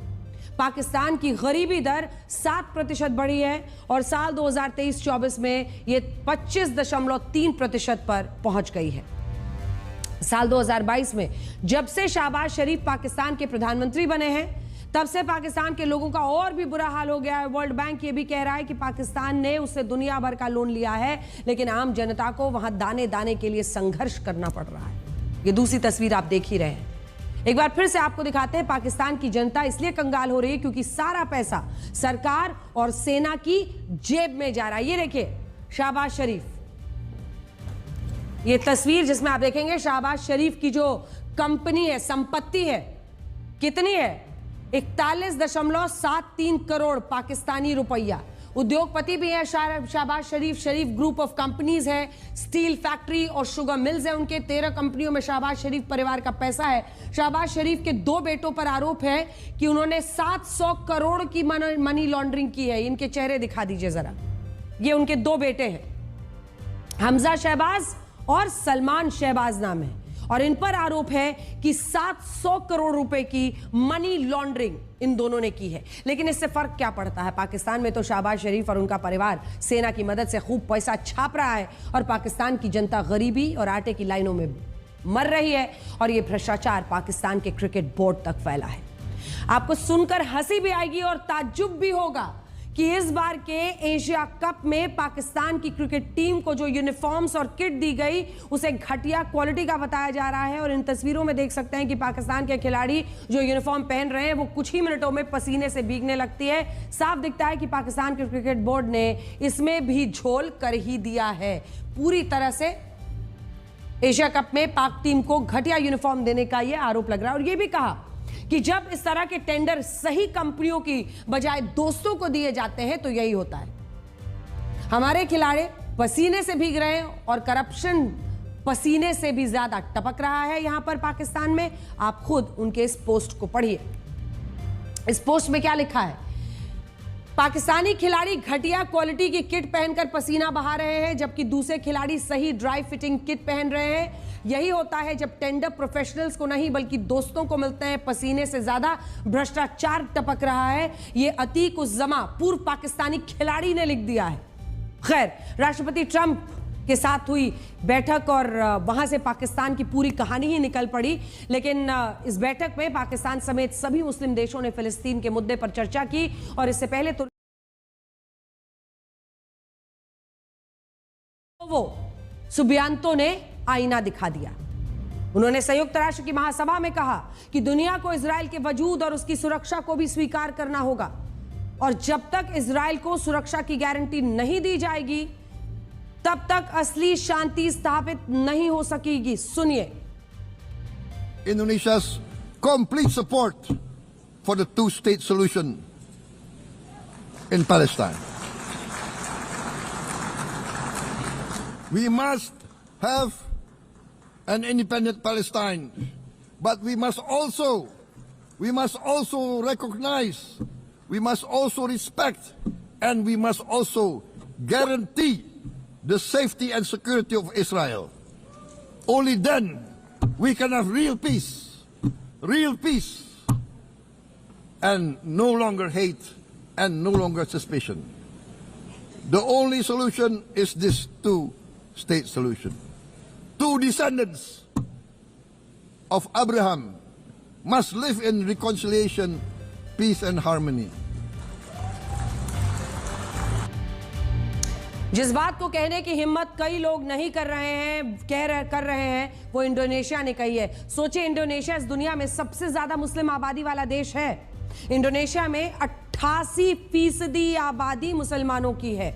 पाकिस्तान की गरीबी दर 7% बढ़ी है, और साल 2023-24 में यह 25.3% पर पहुंच गई है। साल 2022 में जब से शहबाज शरीफ पाकिस्तान के प्रधानमंत्री बने हैं, तब से पाकिस्तान के लोगों का और भी बुरा हाल हो गया है। वर्ल्ड बैंक ये भी कह रहा है कि पाकिस्तान ने उससे दुनिया भर का लोन लिया है, लेकिन आम जनता को वहां दाने दाने के लिए संघर्ष करना पड़ रहा है। ये दूसरी तस्वीर आप देख ही रहे हैं। एक बार फिर से आपको दिखाते हैं, पाकिस्तान की जनता इसलिए कंगाल हो रही है क्योंकि सारा पैसा सरकार और सेना की जेब में जा रहा है। ये देखिए शहबाज शरीफ, ये तस्वीर जिसमें आप देखेंगे शहबाज शरीफ की जो कंपनी है, संपत्ति है, कितनी है? 41.73 करोड़ पाकिस्तानी रुपया। उद्योगपति भी है शहबाज शरीफ। शरीफ ग्रुप ऑफ कंपनीज है, स्टील फैक्ट्री और शुगर मिल्स है उनके। 13 कंपनियों में शहबाज शरीफ परिवार का पैसा है। शहबाज शरीफ के 2 बेटों पर आरोप है कि उन्होंने 700 करोड़ की मनी लॉन्ड्रिंग की है। इनके चेहरे दिखा दीजिए जरा, ये उनके 2 बेटे हैं, हमजा शहबाज और सलमान शहबाज नाम है, और इन पर आरोप है कि 700 करोड़ रुपए की मनी लॉन्ड्रिंग इन दोनों ने की है। लेकिन इससे फर्क क्या पड़ता है? पाकिस्तान में तो शहबाज शरीफ और उनका परिवार सेना की मदद से खूब पैसा छाप रहा है, और पाकिस्तान की जनता गरीबी और आटे की लाइनों में मर रही है, और यह भ्रष्टाचार पाकिस्तान के क्रिकेट बोर्ड तक फैला है। आपको सुनकर हंसी भी आएगी और ताज्जुब भी होगा कि इस बार के एशिया कप में पाकिस्तान की क्रिकेट टीम को जो यूनिफॉर्म्स और किट दी गई उसे घटिया क्वालिटी का बताया जा रहा है। और इन तस्वीरों में देख सकते हैं कि पाकिस्तान के खिलाड़ी जो यूनिफॉर्म पहन रहे हैं वो कुछ ही मिनटों में पसीने से भीगने लगती है। साफ दिखता है कि पाकिस्तान के क्रिकेट बोर्ड ने इसमें भी झोल कर ही दिया है। पूरी तरह से एशिया कप में पाक टीम को घटिया यूनिफॉर्म देने का यह आरोप लग रहा है, और यह भी कहा कि जब इस तरह के टेंडर सही कंपनियों की बजाय दोस्तों को दिए जाते हैं तो यही होता है। हमारे खिलाड़ी पसीने से भीग रहे हैं और करप्शन पसीने से भी ज्यादा टपक रहा है यहां पर पाकिस्तान में। आप खुद उनके इस पोस्ट को पढ़िए। इस पोस्ट में क्या लिखा है? पाकिस्तानी खिलाड़ी घटिया क्वालिटी की किट पहनकर पसीना बहा रहे हैं, जबकि दूसरे खिलाड़ी सही ड्राई फिटिंग किट पहन रहे हैं। यही होता है जब टेंडर प्रोफेशनल्स को नहीं बल्कि दोस्तों को मिलते हैं। पसीने से ज्यादा भ्रष्टाचार टपक रहा है। यह अतीक उस जमा पूर्व पाकिस्तानी खिलाड़ी ने लिख दिया है। खैर, राष्ट्रपति ट्रंप के साथ हुई बैठक और वहां से पाकिस्तान की पूरी कहानी ही निकल पड़ी। लेकिन इस बैठक में पाकिस्तान समेत सभी मुस्लिम देशों ने फिलिस्तीन के मुद्दे पर चर्चा की, और इससे पहले तो वो सुबियांतो ने आईना दिखा दिया। उन्होंने संयुक्त राष्ट्र की महासभा में कहा कि दुनिया को इजराइल के वजूद और उसकी सुरक्षा को भी स्वीकार करना होगा, और जब तक इजराइल को सुरक्षा की गारंटी नहीं दी जाएगी तब तक असली शांति स्थापित नहीं हो सकेगी। सुनिए। Indonesia's complete support for the two-state solution in Palestine. We must have an independent Palestine, but we must also recognize, we must also respect, and we must also guarantee the safety and security of Israel. Only then we can have real peace, and no longer hate and no longer suspicion. The only solution is this two-state solution. Two descendants of Abraham must live in reconciliation, peace and harmony. जिस बात को कहने की हिम्मत कई लोग नहीं कर रहे हैं, कर रहे हैं, वो इंडोनेशिया ने कही है। सोचिए, इंडोनेशिया इस दुनिया में सबसे ज्यादा मुस्लिम आबादी वाला देश है। इंडोनेशिया में 88% आबादी मुसलमानों की है।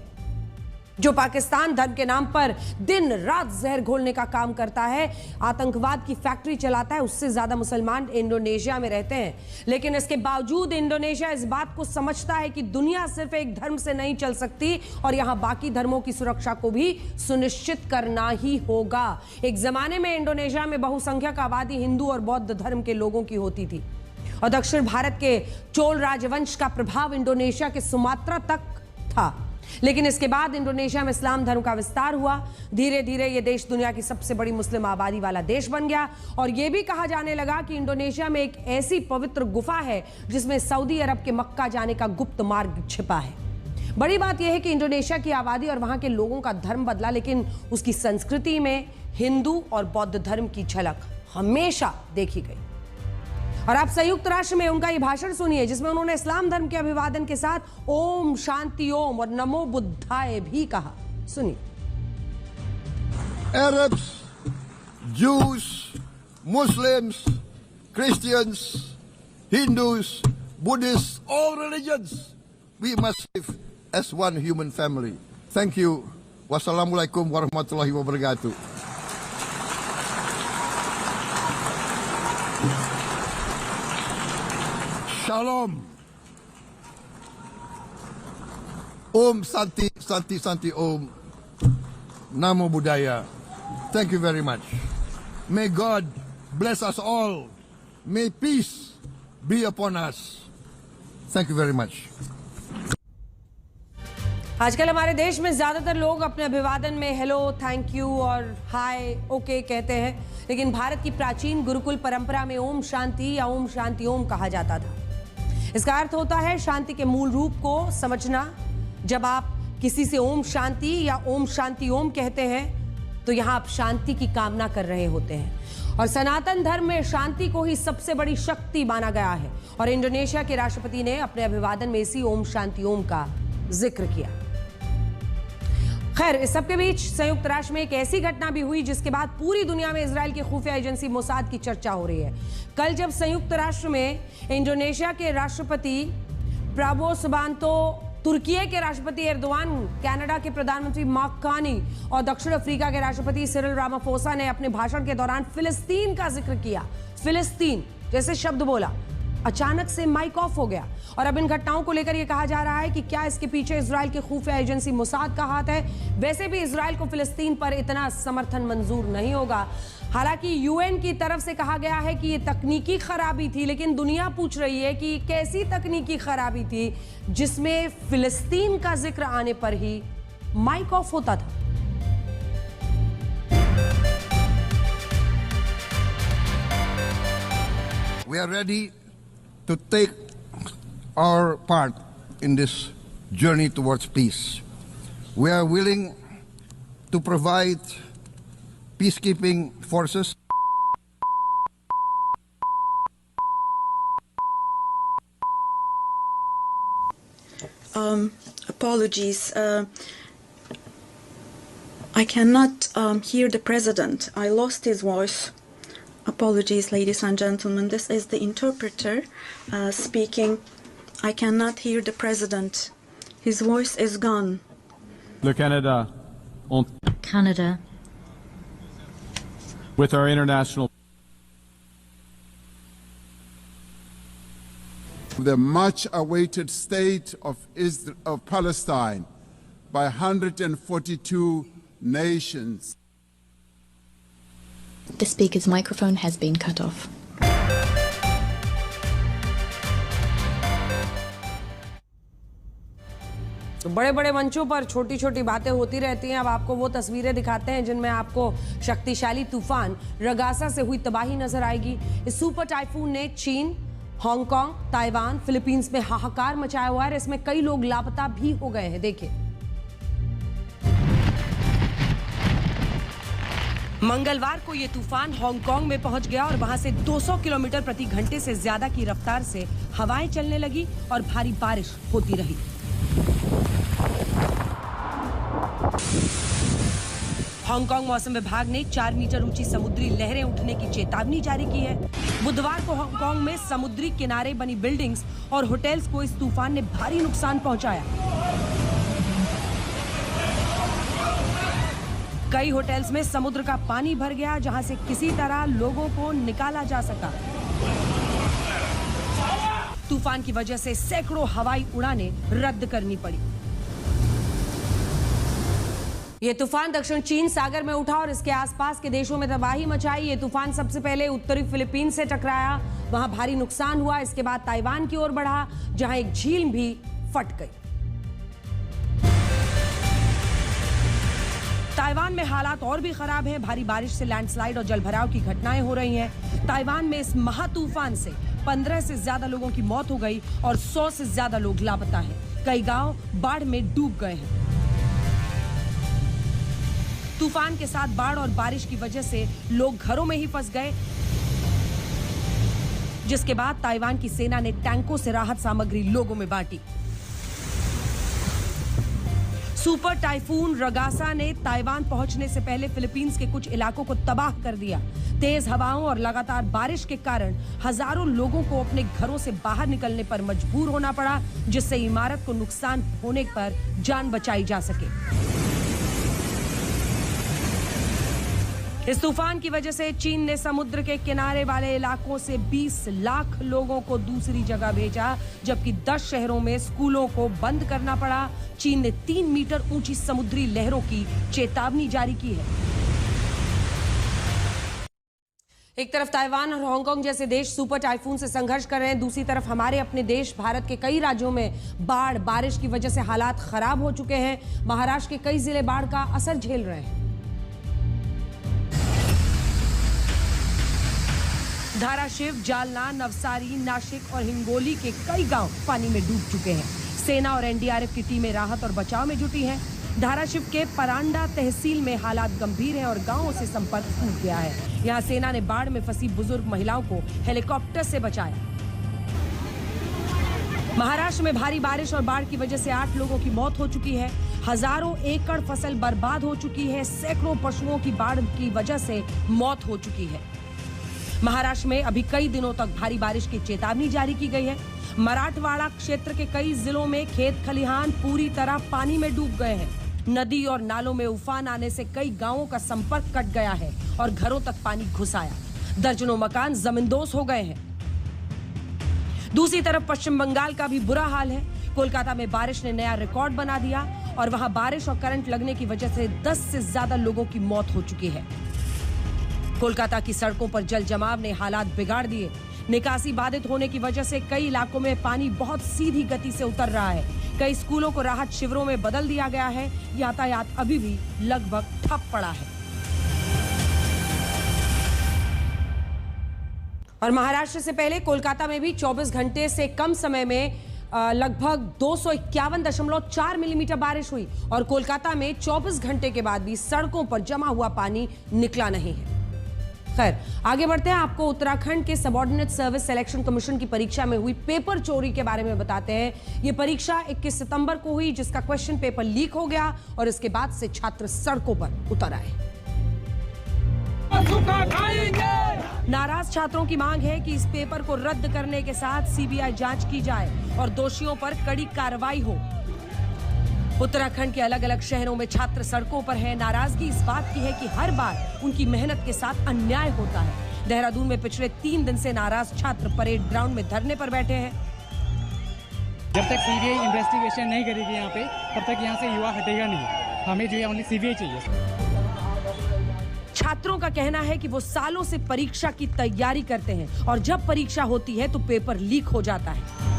जो पाकिस्तान धर्म के नाम पर दिन रात जहर घोलने का काम करता है, आतंकवाद की फैक्ट्री चलाता है, उससे ज्यादा मुसलमान इंडोनेशिया में रहते हैं। लेकिन इसके बावजूद इंडोनेशिया इस बात को समझता है कि दुनिया सिर्फ एक धर्म से नहीं चल सकती और यहां बाकी धर्मों की सुरक्षा को भी सुनिश्चित करना ही होगा। एक जमाने में इंडोनेशिया में बहुसंख्यक आबादी हिंदू और बौद्ध धर्म के लोगों की होती थी और दक्षिण भारत के चोल राजवंश का प्रभाव इंडोनेशिया के सुमात्रा तक था। लेकिन इसके बाद इंडोनेशिया में इस्लाम धर्म का विस्तार हुआ। धीरे धीरे यह देश दुनिया की सबसे बड़ी मुस्लिम आबादी वाला देश बन गया और यह भी कहा जाने लगा कि इंडोनेशिया में एक ऐसी पवित्र गुफा है जिसमें सऊदी अरब के मक्का जाने का गुप्त मार्ग छिपा है। बड़ी बात यह है कि इंडोनेशिया की आबादी और वहां के लोगों का धर्म बदला, लेकिन उसकी संस्कृति में हिंदू और बौद्ध धर्म की झलक हमेशा देखी गई। और आप संयुक्त राष्ट्र में उनका ये भाषण सुनिए जिसमें उन्होंने इस्लाम धर्म के अभिवादन के साथ ओम शांति ओम और नमो बुद्धाय भी कहा। सुनिए। Arabs, Jews, Muslims, Christians, Hindus, Buddhists, all religions, we must live as one human family. Thank you. Wassalamualaikum warahmatullahi wabarakatuh. Shalom. Om Santi, Santi, Santi Om. Namo Buddhaya. Thank you very much. May God bless us all. May peace be upon us. Thank you very much. आजकल हमारे देश में ज्यादातर लोग अपने अभिवादन में hello, thank you और हाय, ओके कहते हैं, लेकिन भारत की प्राचीन गुरुकुल परंपरा में ओम शांति या ओम शांति ओम कहा जाता था। इसका अर्थ होता है शांति के मूल रूप को समझना। जब आप किसी से ओम शांति या ओम शांति ओम कहते हैं तो यहां आप शांति की कामना कर रहे होते हैं और सनातन धर्म में शांति को ही सबसे बड़ी शक्ति माना गया है और इंडोनेशिया के राष्ट्रपति ने अपने अभिवादन में इसी ओम शांति ओम का जिक्र किया। खैर, इस सबके बीच संयुक्त राष्ट्र में एक ऐसी घटना भी हुई जिसके बाद पूरी दुनिया में इजराइल की खुफिया एजेंसी मोसाद की चर्चा हो रही है। कल जब संयुक्त राष्ट्र में इंडोनेशिया के राष्ट्रपति प्राबो सुबांतो, तुर्की के राष्ट्रपति एर्दोआन, कनाडा के प्रधानमंत्री मार्क कार्नी और दक्षिण अफ्रीका के राष्ट्रपति सिरिल रामाफोसा ने अपने भाषण के दौरान फिलिस्तीन का जिक्र किया, फिलिस्तीन जैसे शब्द बोला, अचानक से माइक ऑफ हो गया। और अब इन घटनाओं को लेकर यह कहा जा रहा है कि क्या इसके पीछे इजराइल की खुफिया एजेंसी मोसाद का हाथ है। वैसे भी इजराइल को फिलिस्तीन पर इतना समर्थन मंजूर नहीं होगा। हालांकि यूएन की तरफ से कहा गया है कि ये तकनीकी खराबी थी, लेकिन दुनिया पूछ रही है कि कैसी तकनीकी खराबी थी जिसमें फिलिस्तीन का जिक्र आने पर ही माइक ऑफ होता था। We are ready to take our part in this journey towards peace. We are willing to provide peacekeeping forces. Apologies. I cannot hear the president. I lost his voice. Apologies, ladies and gentlemen. This is the interpreter speaking. I cannot hear the president. His voice is gone. Le Canada, Canada. with our international the much-awaited state of Palestine by 142 nations. The speaker's microphone has been cut off. तो बड़े बड़े मंचों पर छोटी छोटी बातें होती रहती हैं। अब आपको वो तस्वीरें दिखाते हैं जिनमें आपको शक्तिशाली तूफान रगासा से हुई तबाही नजर आएगी। इस सुपर टाइफून ने चीन, हांगकांग, ताइवान, फिलीपींस में हाहाकार मचाया हुआ है। इसमें कई लोग लापता भी हो गए हैं। देखिए, मंगलवार को यह तूफान हांगकांग में पहुंच गया और वहां से 200 किलोमीटर प्रति घंटे से ज्यादा की रफ्तार से हवाएं चलने लगी और भारी बारिश होती रही। हांगकांग मौसम विभाग ने 4 मीटर ऊंची समुद्री लहरें उठने की चेतावनी जारी की है। बुधवार को हांगकांग में समुद्री किनारे बनी बिल्डिंग्स और होटल्स को इस तूफान ने भारी नुकसान पहुंचाया। कई होटल्स में समुद्र का पानी भर गया, जहां से किसी तरह लोगों को निकाला जा सका। तूफान की वजह से सैकड़ों हवाई उड़ानें रद्द करनी पड़ी। ये तूफान दक्षिण चीन सागर में उठा और इसके आसपास के देशों में तबाही मचाई। ये तूफान सबसे पहले उत्तरी फिलीपींस से टकराया, वहां भारी नुकसान हुआ। इसके बाद ताइवान की ओर बढ़ा, जहां एक झील भी फट गई। ताइवान में हालात और भी खराब हैं। भारी बारिश से लैंडस्लाइड और जलभराव की घटनाएं हो रही हैं। ताइवान में इस महातूफान से 15 से ज्यादा लोगों की मौत हो गई और 100 से ज्यादा लोग लापता हैं। कई गांव बाढ़ में डूब गए हैं। तूफान के साथ बाढ़ और बारिश की वजह से लोग घरों में ही फंस गए, जिसके बाद ताइवान की सेना ने टैंकों से राहत सामग्री लोगों में बांटी। सुपर टाइफून रगासा ने ताइवान पहुंचने से पहले फिलीपींस के कुछ इलाकों को तबाह कर दिया। तेज हवाओं और लगातार बारिश के कारण हजारों लोगों को अपने घरों से बाहर निकलने पर मजबूर होना पड़ा, जिससे इमारत को नुकसान होने पर जान बचाई जा सके। इस तूफान की वजह से चीन ने समुद्र के किनारे वाले इलाकों से 20 लाख लोगों को दूसरी जगह भेजा, जबकि 10 शहरों में स्कूलों को बंद करना पड़ा। चीन ने 3 मीटर ऊंची समुद्री लहरों की चेतावनी जारी की है। एक तरफ ताइवान और हांगकांग जैसे देश सुपर टाइफून से संघर्ष कर रहे हैं, दूसरी तरफ हमारे अपने देश भारत के कई राज्यों में बाढ़ बारिश की वजह से हालात खराब हो चुके हैं। महाराष्ट्र के कई जिले बाढ़ का असर झेल रहे हैं। धाराशिव, जालना, नवसारी, नासिक और हिंगोली के कई गांव पानी में डूब चुके हैं। सेना और एनडीआरएफ की टीमें राहत और बचाव में जुटी हैं। धाराशिव के परांडा तहसील में हालात गंभीर हैं और गांवों से संपर्क टूट गया है। यहां सेना ने बाढ़ में फंसी बुजुर्ग महिलाओं को हेलीकॉप्टर से बचाया। महाराष्ट्र में भारी बारिश और बाढ़ की वजह से 8 लोगों की मौत हो चुकी है। हजारों एकड़ फसल बर्बाद हो चुकी है। सैकड़ों पशुओं की बाढ़ की वजह से मौत हो चुकी है। महाराष्ट्र में अभी कई दिनों तक भारी बारिश की चेतावनी जारी की गई है। मराठवाड़ा क्षेत्र के कई जिलों में खेत खलिहान पूरी तरह पानी में डूब गए हैं। नदी और नालों में उफान आने से कई गांवों का संपर्क कट गया है और घरों तक पानी घुस आया। दर्जनों मकान जमींदोज हो गए हैं। दूसरी तरफ पश्चिम बंगाल का भी बुरा हाल है। कोलकाता में बारिश ने नया रिकॉर्ड बना दिया और वहां बारिश और करंट लगने की वजह से 10 से ज्यादा लोगों की मौत हो चुकी है। कोलकाता की सड़कों पर जल जमाव ने हालात बिगाड़ दिए। निकासी बाधित होने की वजह से कई इलाकों में पानी बहुत सीधी गति से उतर रहा है। कई स्कूलों को राहत शिविरों में बदल दिया गया है। यातायात अभी भी लगभग ठप पड़ा है। और महाराष्ट्र से पहले कोलकाता में भी 24 घंटे से कम समय में लगभग 251.4 मिलीमीटर बारिश हुई और कोलकाता में 24 घंटे के बाद भी सड़कों पर जमा हुआ पानी निकला नहीं है। खैर, आगे बढ़ते हैं। आपको उत्तराखंड के सबऑर्डिनेट सर्विस सिलेक्शन कमीशन की परीक्षा में हुई पेपर चोरी के बारे में बताते हैं। ये परीक्षा 21 सितंबर को हुई, जिसका क्वेश्चन पेपर लीक हो गया और इसके बाद से छात्र सड़कों पर उतर आए। नाराज छात्रों की मांग है कि इस पेपर को रद्द करने के साथ सीबीआई जांच की जाए और दोषियों पर कड़ी कार्रवाई हो। उत्तराखंड के अलग अलग शहरों में छात्र सड़कों पर हैं। नाराजगी इस बात की है कि हर बार उनकी मेहनत के साथ अन्याय होता है। देहरादून में पिछले 3 दिन से नाराज छात्र परेड ग्राउंड में धरने पर बैठे हैं। जब तक सीबीआई इन्वेस्टिगेशन नहीं करेगी यहाँ पे, तब तक यहाँ से युवा हटेगा नहीं। हमें जो है ओनली सीबीआई चाहिए। छात्रों का कहना है कि वो सालों से परीक्षा की तैयारी करते हैं और जब परीक्षा होती है तो पेपर लीक हो जाता है।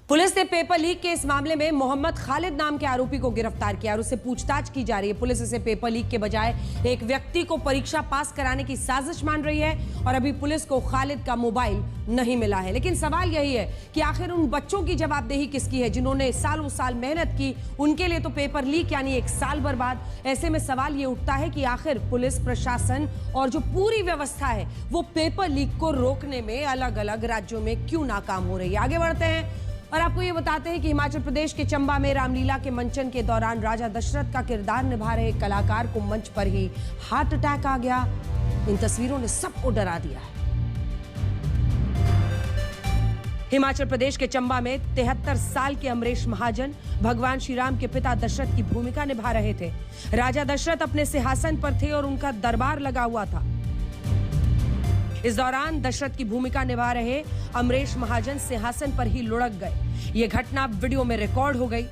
पुलिस ने पेपर लीक के इस मामले में मोहम्मद खालिद नाम के आरोपी को गिरफ्तार किया और उससे पूछताछ की जा रही है। पुलिस इसे पेपर लीक के बजाय एक व्यक्ति को परीक्षा पास कराने की साजिश मान रही है और अभी पुलिस को खालिद का मोबाइल नहीं मिला है। लेकिन सवाल यही है कि आखिर उन बच्चों की जवाबदेही किसकी है जिन्होंने सालों साल मेहनत की। उनके लिए तो पेपर लीक यानी 1 साल बर्बाद। ऐसे में सवाल ये उठता है कि आखिर पुलिस प्रशासन और जो पूरी व्यवस्था है वो पेपर लीक को रोकने में अलग अलग राज्यों में क्यों नाकाम हो रही है। आगे बढ़ते हैं और आपको ये बताते हैं कि हिमाचल प्रदेश के चंबा में रामलीला के मंचन के दौरान राजा दशरथ का किरदार निभा रहे कलाकार को मंच पर ही हार्ट अटैक आ गया। इन तस्वीरों ने सबको डरा दिया है। हिमाचल प्रदेश के चंबा में 73 साल के अमरेश महाजन भगवान श्री राम के पिता दशरथ की भूमिका निभा रहे थे। राजा दशरथ अपने सिंहासन पर थे और उनका दरबार लगा हुआ था। इस दौरान दशरथ की भूमिका निभा रहे अमरेश महाजन सिंहासन पर ही लुढ़क गए। ये घटना वीडियो में रिकॉर्ड हो गई।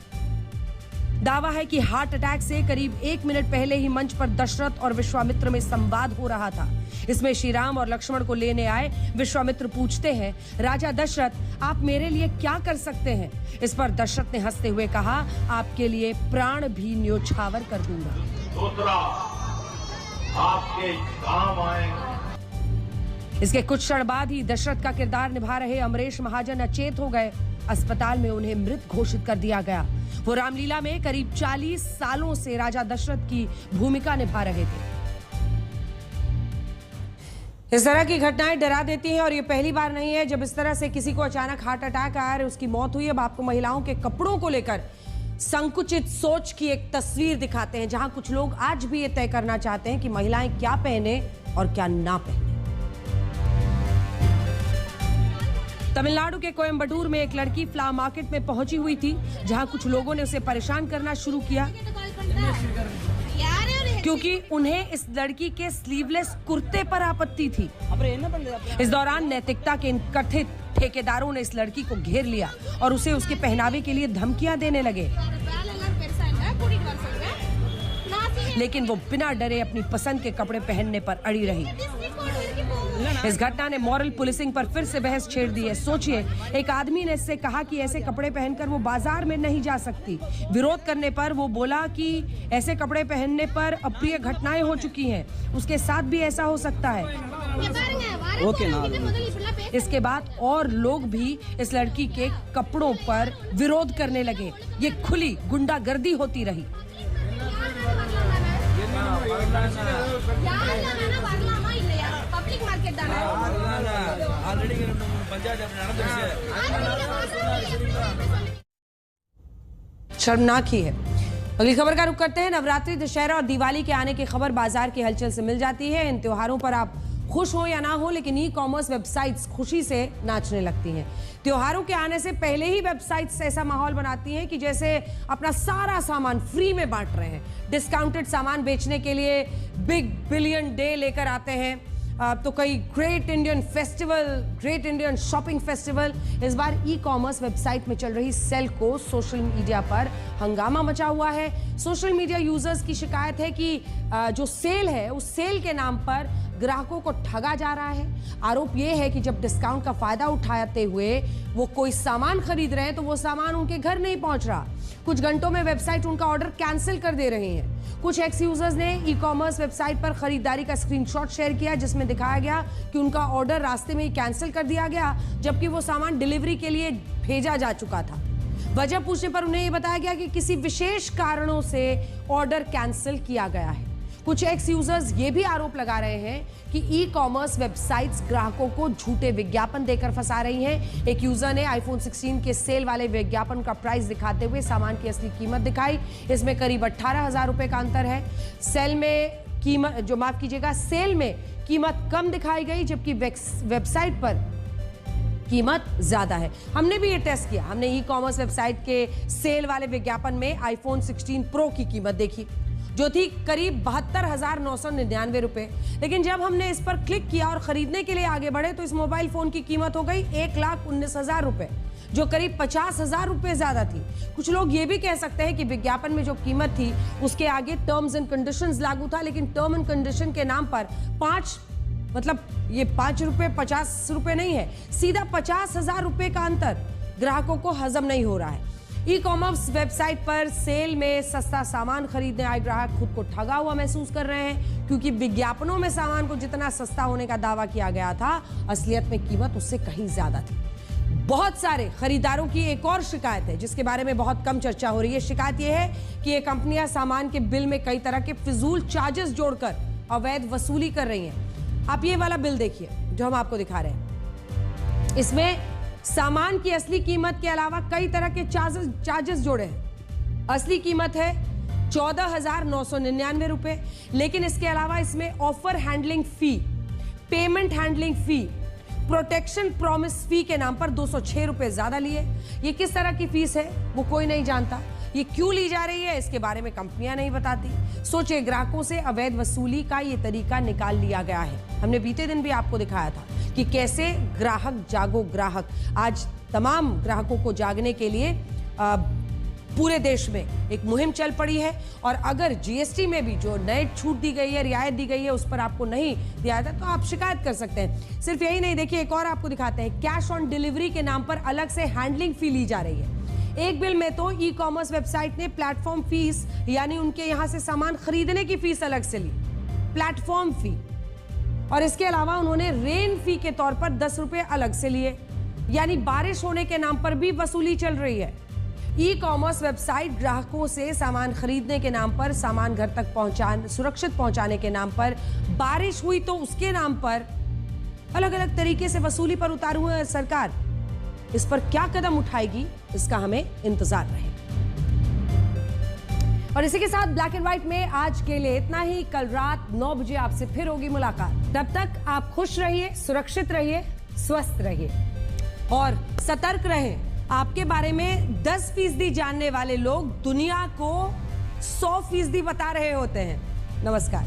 दावा है कि हार्ट अटैक से करीब 1 मिनट पहले ही मंच पर दशरथ और विश्वामित्र में संवाद हो रहा था। इसमें श्री राम और लक्ष्मण को लेने आए विश्वामित्र पूछते हैं, राजा दशरथ, आप मेरे लिए क्या कर सकते हैं? इस पर दशरथ ने हंसते हुए कहा, आपके लिए प्राण भी न्योछावर कर दूंगा। दूसरा, आपके काम आएंगे। इसके कुछ क्षण बाद ही दशरथ का किरदार निभा रहे अमरेश महाजन अचेत हो गए। अस्पताल में उन्हें मृत घोषित कर दिया गया। वो रामलीला में करीब 40 सालों से राजा दशरथ की भूमिका निभा रहे थे। इस तरह की घटनाएं डरा देती हैं और ये पहली बार नहीं है जब इस तरह से किसी को अचानक हार्ट अटैक आया और उसकी मौत हुई। अब आपको महिलाओं के कपड़ों को लेकर संकुचित सोच की एक तस्वीर दिखाते हैं, जहां कुछ लोग आज भी ये तय करना चाहते हैं कि महिलाएं क्या पहने और क्या ना पहने। तमिलनाडु के कोयम्बटूर में एक लड़की फ्लावर मार्केट में पहुंची हुई थी, जहां कुछ लोगों ने उसे परेशान करना शुरू किया क्योंकि उन्हें इस लड़की के स्लीवलेस कुर्ते पर आपत्ति थी। इस दौरान नैतिकता के इन कथित ठेकेदारों ने इस लड़की को घेर लिया और उसे उसके पहनावे के लिए धमकियां देने लगे, लेकिन वो बिना डरे अपनी पसंद के कपड़े पहनने पर अड़ी रही। इस घटना ने मॉरल पुलिसिंग पर फिर से बहस छेड़ दी है। सोचिए, एक आदमी ने इससे कहा कि ऐसे कपड़े पहनकर वो बाजार में नहीं जा सकती। विरोध करने पर वो बोला कि ऐसे कपड़े पहनने पर अप्रिय घटनाएं हो चुकी हैं, उसके साथ भी ऐसा हो सकता है। इसके बाद और लोग भी इस लड़की के कपड़ों पर विरोध करने लगे। ये खुली गुंडागर्दी होती रही। शर्मनाक ही है। अगली खबर का रुख करते हैं। नवरात्रि, दशहरा और दिवाली के आने की खबर बाजार की हलचल से मिल जाती है। इन त्योहारों पर आप खुश हो या ना हो, लेकिन ई कॉमर्स वेबसाइट्स खुशी से नाचने लगती हैं। त्योहारों के आने से पहले ही वेबसाइट्स ऐसा माहौल बनाती हैं कि जैसे अपना सारा सामान फ्री में बांट रहे हैं। डिस्काउंटेड सामान बेचने के लिए बिग बिलियन डे लेकर आते हैं। तो कई ग्रेट इंडियन शॉपिंग फेस्टिवल। इस बार ई कॉमर्स वेबसाइट में चल रही सेल को सोशल मीडिया पर हंगामा मचा हुआ है। सोशल मीडिया यूजर्स की शिकायत है कि जो सेल है, उस सेल के नाम पर ग्राहकों को ठगा जा रहा है। आरोप यह है कि जब डिस्काउंट का फायदा उठाते हुए वो कोई सामान खरीद रहे हैं तो वो सामान उनके घर नहीं पहुंच रहा। कुछ घंटों में वेबसाइट उनका ऑर्डर कैंसिल कर दे रही है। कुछ एक्स यूजर्स ने ई कॉमर्स वेबसाइट पर खरीदारी का स्क्रीनशॉट शेयर किया, जिसमें दिखाया गया कि उनका ऑर्डर रास्ते में ही कैंसिल कर दिया गया, जबकि वो सामान डिलीवरी के लिए भेजा जा चुका था। वजह पूछने पर उन्हें यह बताया गया कि किसी विशेष कारणों से ऑर्डर कैंसिल किया गया है। कुछ एक्स यूजर्स ये भी आरोप लगा रहे हैं कि ई कॉमर्स वेबसाइट्स ग्राहकों को झूठे विज्ञापन देकर फंसा रही हैं। एक यूजर ने आईफोन 16 के सेल वाले विज्ञापन का प्राइस दिखाते हुए सामान की असली कीमत दिखाई। इसमें करीब 18,000 रुपए का अंतर है। सेल में सेल में कीमत कम दिखाई गई, जबकि वेबसाइट पर कीमत ज्यादा है। हमने भी ये टेस्ट किया। हमने ई कॉमर्स वेबसाइट के सेल वाले विज्ञापन में आईफोन 16 प्रो की कीमत देखी, जो थी करीब 72,999 रुपए। लेकिन जब हमने इस पर क्लिक किया और खरीदने के लिए आगे बढ़े तो इस मोबाइल फोन की कीमत हो गई 1,19,000 रुपए, जो करीब 50,000 रुपए ज्यादा थी। कुछ लोग ये भी कह सकते हैं कि विज्ञापन में जो कीमत थी उसके आगे टर्म्स एंड कंडीशंस लागू था, लेकिन टर्म एंड कंडीशन के नाम पर 5 रुपए 50 रुपए नहीं है, सीधा 50,000 रुपए का अंतर ग्राहकों को हजम नहीं हो रहा है। ई कॉमर्स वेबसाइट पर सेल में सस्ता सामान खरीदने आए ग्राहक खुद को ठगा हुआ महसूस कर रहे हैं, क्योंकि विज्ञापनों में सामान को जितना सस्ता होने का दावा किया गया था, असलियत में कीमत उससे कहीं ज्यादा थी। बहुत सारे खरीदारों की एक और शिकायत है जिसके बारे में बहुत कम चर्चा हो रही है। शिकायत यह है कि ये कंपनियां सामान के बिल में कई तरह के फिजूल चार्जेस जोड़कर अवैध वसूली कर रही हैं। आप ये वाला बिल देखिए जो हम आपको दिखा रहे हैं। इसमें सामान की असली कीमत के अलावा कई तरह के चार्जेस जोड़े हैं। असली कीमत है 14,999 रुपए, लेकिन इसके अलावा इसमें ऑफर हैंडलिंग फी, पेमेंट हैंडलिंग फी, प्रोटेक्शन प्रॉमिस फी के नाम पर 206 रुपए ज्यादा लिए। ये किस तरह की फीस है वो कोई नहीं जानता। ये क्यों ली जा रही है इसके बारे में कंपनियां नहीं बताती। सोचिए, ग्राहकों से अवैध वसूली का ये तरीका निकाल लिया गया है। हमने बीते दिन भी आपको दिखाया था कि कैसे ग्राहक जागो ग्राहक, आज तमाम ग्राहकों को जागने के लिए पूरे देश में एक मुहिम चल पड़ी है। और अगर जीएसटी में भी जो नई छूट दी गई है, रियायत दी गई है, उस पर आपको नहीं दिया जाता तो आप शिकायत कर सकते हैं। सिर्फ यही नहीं, देखिए एक और आपको दिखाते हैं। कैश ऑन डिलीवरी के नाम पर अलग से हैंडलिंग फी ली जा रही है। एक बिल में तो ई कॉमर्स वेबसाइट ने प्लेटफॉर्म फीस, यानी उनके यहां से सामान खरीदने की फीस अलग से ली, प्लेटफॉर्म फी। और इसके अलावा उन्होंने रेन फी के तौर पर 10 रुपए अलग से लिए, यानी बारिश होने के नाम पर भी वसूली चल रही है। ई कॉमर्स वेबसाइट ग्राहकों से सामान खरीदने के नाम पर, सामान घर तक सुरक्षित पहुंचाने के नाम पर, बारिश हुई तो उसके नाम पर अलग अलग तरीके से वसूली पर उतारू है सरकार। इस पर क्या कदम उठाएगी, इसका हमें इंतजार रहे। और इसी के साथ ब्लैक एंड व्हाइट में आज के लिए इतना ही। कल रात 9 बजे आपसे फिर होगी मुलाकात। तब तक आप खुश रहिए, सुरक्षित रहिए, स्वस्थ रहिए और सतर्क रहें। आपके बारे में 10% जानने वाले लोग दुनिया को 100% बता रहे होते हैं। नमस्कार।